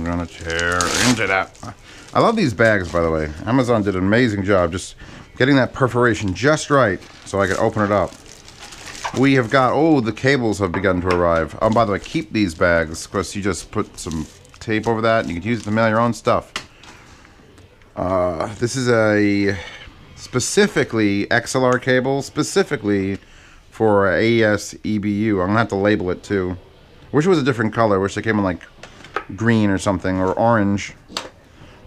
gonna tear into that. I love these bags, by the way. Amazon did an amazing job just getting that perforation just right so I could open it up. We have got, oh, the cables have begun to arrive. Oh, by the way, keep these bags because you just put some tape over that and you can use it to mail your own stuff. This is a specifically XLR cable, specifically for AES EBU. I'm gonna have to label it too. Wish it was a different color. Wish it came in like green or something, or orange,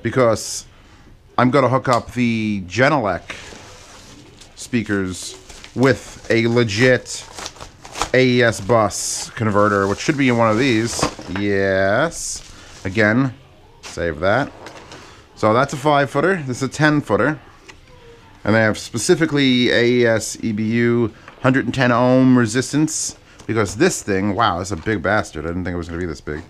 because I'm gonna hook up the Genelec speakers with a legit AES bus converter, which should be in one of these. Yes. Again, save that. So that's a 5-footer. This is a 10-footer. And they have specifically AES EBU 110 ohm resistance. Because this thing, wow, it's a big bastard. I didn't think it was going to be this big.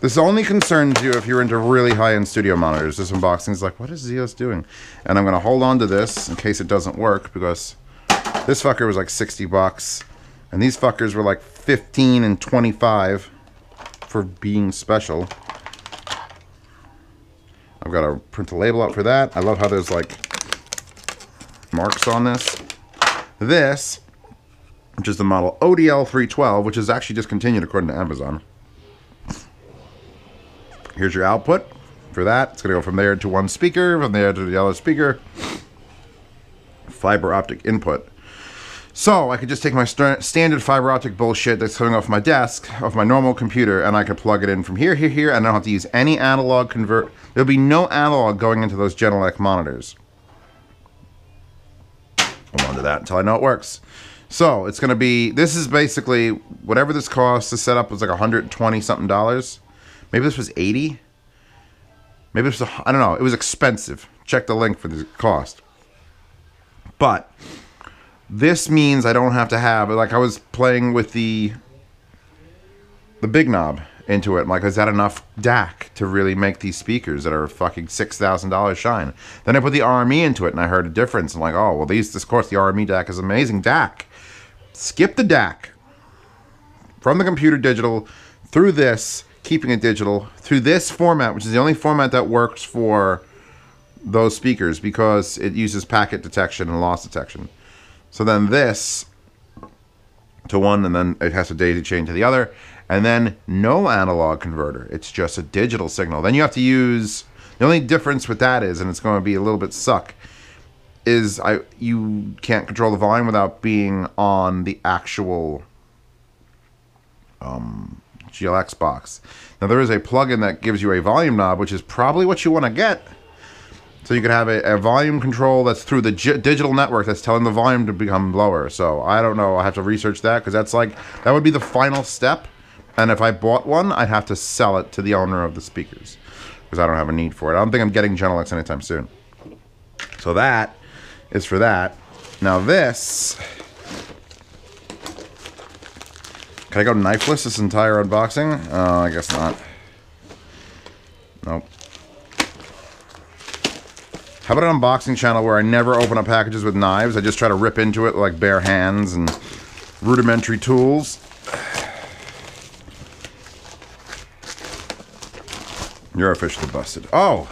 This only concerns you if you're into really high-end studio monitors. This unboxing is like, what is Zeos doing? And I'm going to hold on to this in case it doesn't work, because this fucker was like 60 bucks. And these fuckers were like 15 and 25 for being special. I've got to print a label out for that. I love how there's like marks on this. This, which is the model ODL312, which is actually discontinued according to Amazon. Here's your output for that. It's going to go from there to one speaker, from there to the other speaker. Fiber optic input. So I could just take my standard fiber optic bullshit that's coming off my desk, off my normal computer, and I could plug it in from here, and I don't have to use any analog convert. There'll be no analog going into those Genelec monitors. Hold on to that until I know it works. So it's going to be, this is basically, whatever this costs to set up was like $120 something. Maybe this was 80. Maybe this was, I don't know. It was expensive. Check the link for the cost. But this means I don't have to have, like I was playing with the big knob into it. I'm like, is that enough DAC to really make these speakers that are fucking $6,000 shine? Then I put the RME into it and I heard a difference. I'm like, oh, well, of course, the RME DAC is amazing. DAC. Skip the DAC. From the computer digital through this, keeping it digital, through this format, which is the only format that works for those speakers because it uses packet detection and loss detection. So then this to one, and then it has to daisy chain to the other, and then no analog converter. It's just a digital signal. Then you have to use, the only difference with that is, and it's going to be a little bit suck, is you can't control the volume without being on the actual GLX box. Now there is a plugin that gives you a volume knob, which is probably what you want to get. So you could have a volume control that's through the digital network that's telling the volume to become lower. So I don't know. I have to research that because that's like, that would be the final step. And if I bought one, I'd have to sell it to the owner of the speakers because I don't have a need for it. I don't think I'm getting Genelec anytime soon. So that is for that. Now this, can I go knifeless this entire unboxing? I guess not. Nope. How about an unboxing channel where I never open up packages with knives? I just try to rip into it with like bare hands and rudimentary tools. You're officially busted. Oh!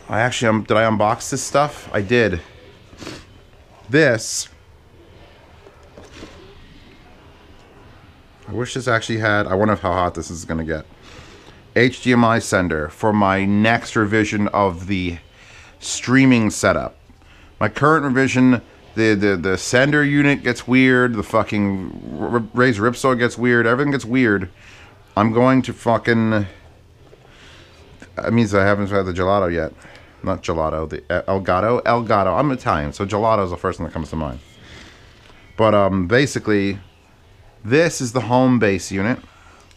I actually, did I unbox this stuff? I did. This. I wish this actually had, I wonder how hot this is going to get. HDMI sender for my next revision of the streaming setup. My current revision, the sender unit gets weird, the fucking Razer Ripsaw gets weird, everything gets weird. I'm going to fucking, that means I haven't had the gelato yet. Not gelato, the Elgato. Elgato, I'm Italian, so gelato is the first thing that comes to mind. But basically, this is the home base unit,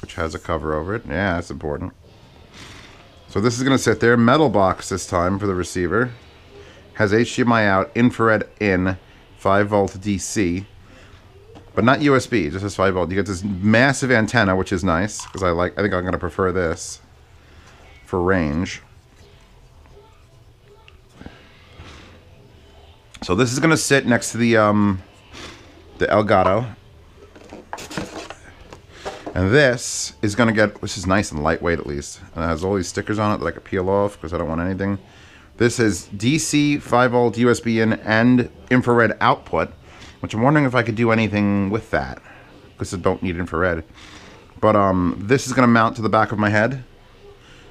which has a cover over it. Yeah, that's important. So this is going to sit there. Metal box this time for the receiver. Has HDMI out, infrared in, 5 volt DC. But not USB, just has 5 volt. You get this massive antenna, which is nice, because I think I'm going to prefer this for range. So this is going to sit next to the Elgato. And this is going to get, this is nice and lightweight at least. And it has all these stickers on it that I could peel off because I don't want anything. This is DC 5 volt USB in and infrared output, which I'm wondering if I could do anything with that because I don't need infrared. But this is going to mount to the back of my head.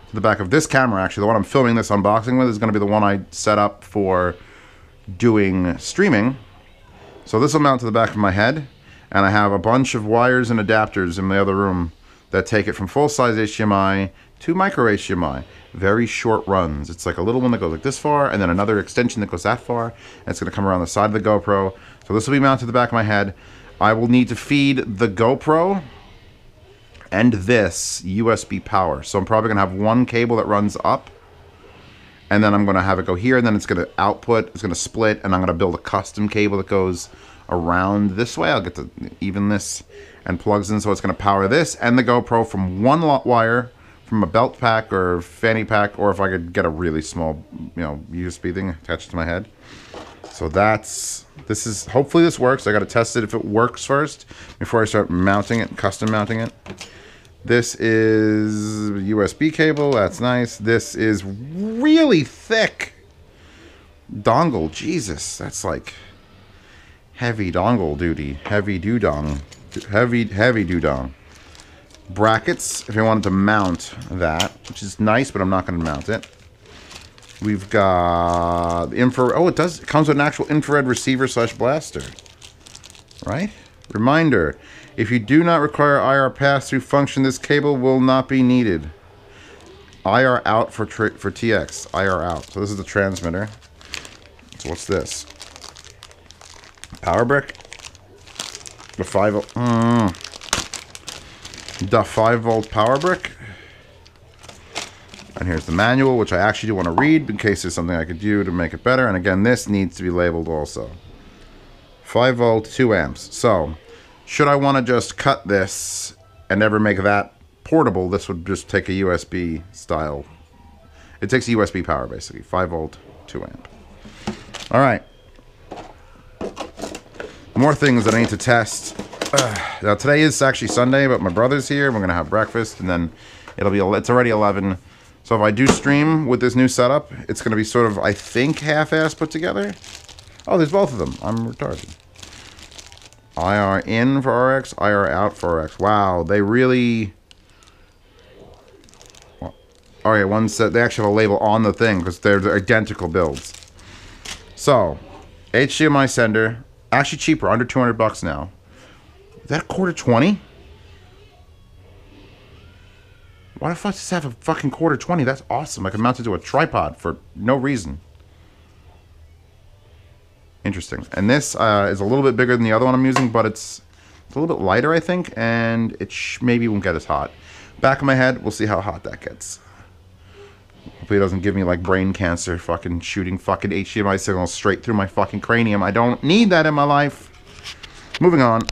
To the back of this camera, actually. The one I'm filming this unboxing with is going to be the one I set up for doing streaming. So this will mount to the back of my head. And I have a bunch of wires and adapters in the other room that take it from full-size HDMI to micro HDMI. Very short runs. It's like a little one that goes like this far, and then another extension that goes that far, and it's going to come around the side of the GoPro. So this will be mounted to the back of my head. I will need to feed the GoPro and this USB power. So I'm probably going to have one cable that runs up, and then I'm going to have it go here, and then it's going to output, it's going to split, and I'm going to build a custom cable that goes around this way. I'll get to even this and plugs in, so it's going to power this and the GoPro from one wire from a belt pack or fanny pack, or if I could get a really small, you know, USB thing attached to my head. So this is, hopefully this works. I got to test it if it works first before I start mounting it, custom mounting it. This is USB cable. That's nice. This is really thick dongle. Jesus, that's like heavy dongle duty. Heavy doo-dong. Heavy doo-dong. Brackets, if you wanted to mount that, which is nice, but I'm not going to mount it. We've got infrared. Oh, it comes with an actual infrared receiver / blaster. Right? Reminder, if you do not require IR pass-through function, this cable will not be needed. IR out for TX. IR out. So this is the transmitter. So what's this? Power brick? The 5 volt. The 5 volt power brick. And here's the manual, which I actually do want to read in case there's something I could do to make it better. And again, this needs to be labeled also. 5 volt, 2 amps. So, should I want to just cut this and never make that portable, this would just take a USB style. It takes USB power, basically. 5 volt, 2 amp. All right. More things that I need to test. Now, today is actually Sunday, but my brother's here. We're going to have breakfast, and then it's already 11. So if I do stream with this new setup, it's going to be sort of, I think, half-assed put together. Oh, there's both of them. I'm retarded. IR in for RX, IR out for RX. Wow, they really... Well, all right, one set, they actually have a label on the thing because they're identical builds. So, HDMI sender, actually cheaper, under 200 bucks now. Is that $1/4 Why the fuck does this have a fucking $1/4? That's awesome. I can mount it to a tripod for no reason. Interesting. And this is a little bit bigger than the other one I'm using, but it's a little bit lighter, I think, and it maybe won't get as hot. Back of my head, we'll see how hot that gets. Hopefully it doesn't give me like brain cancer, fucking shooting fucking HDMI signals straight through my fucking cranium. I don't need that in my life. Moving on.